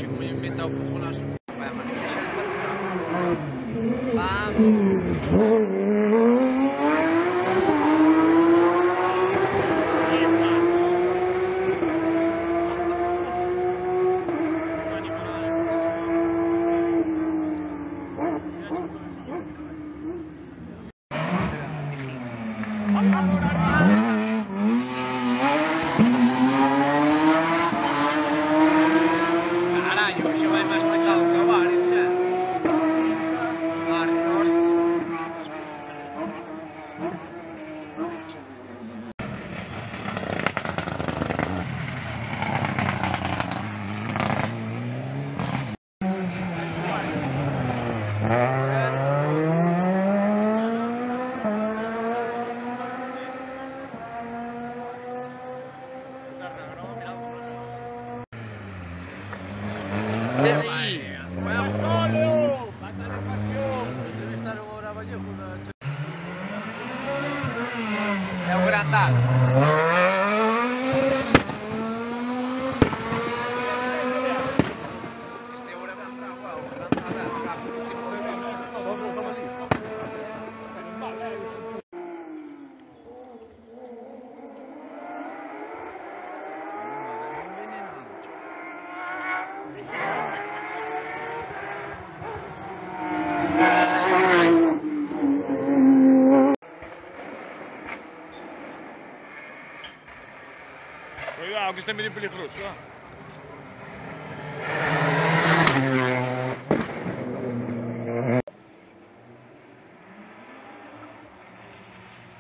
sé cómo yo he inventado un golazo. Vaya manera, vamos. Caralho, xa vai máis pecado que o Vares, xa. Marcos. É o grandado. Este hora vai entrar agora, o grandado. Cuidado que este é medio peligroso, ¿eh?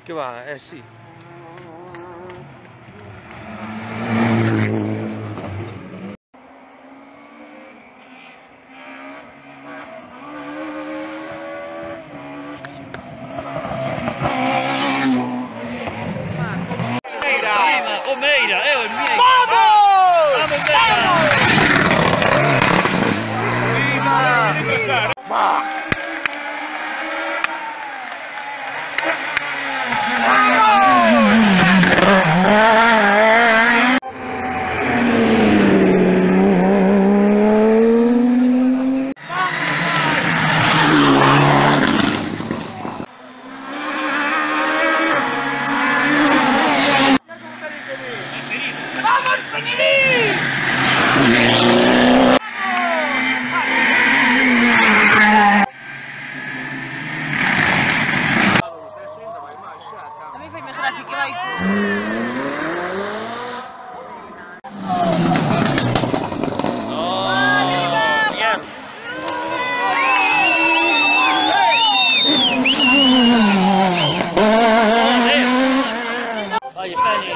Que va, sí. O Meira, é o miei. ¡Vamos! Vamos, Meira! ¡Viva! ¡Vamos, Peñirín! A mí foi mellor así que vai Vai, Penny!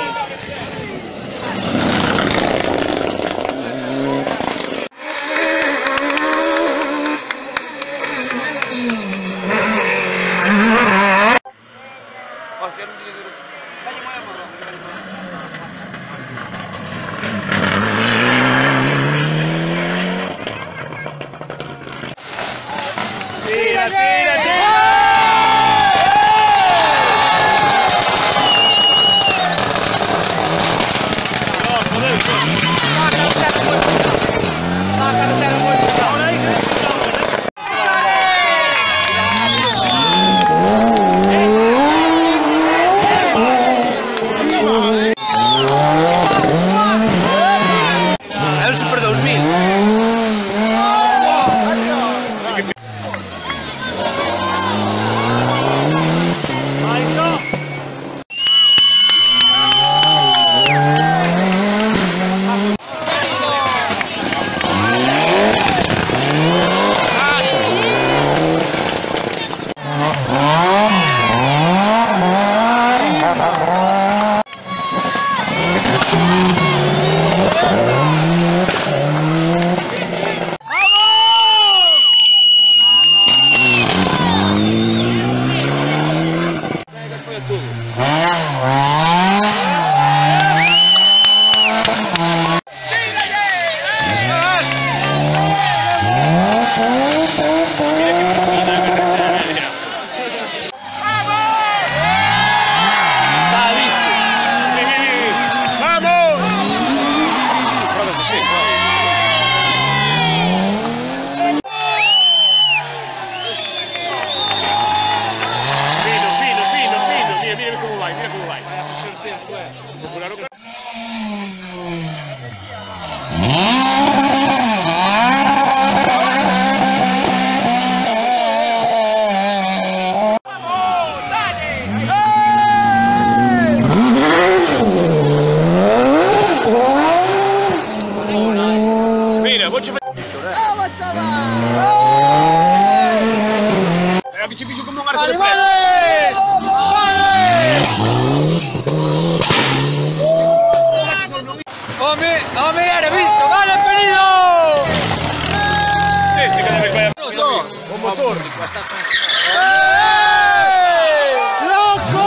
¡Vamos a mirar, he visto! ¡Vale, Penido! Este cada vez vaya. Con motor. Estas son... ¡Loco!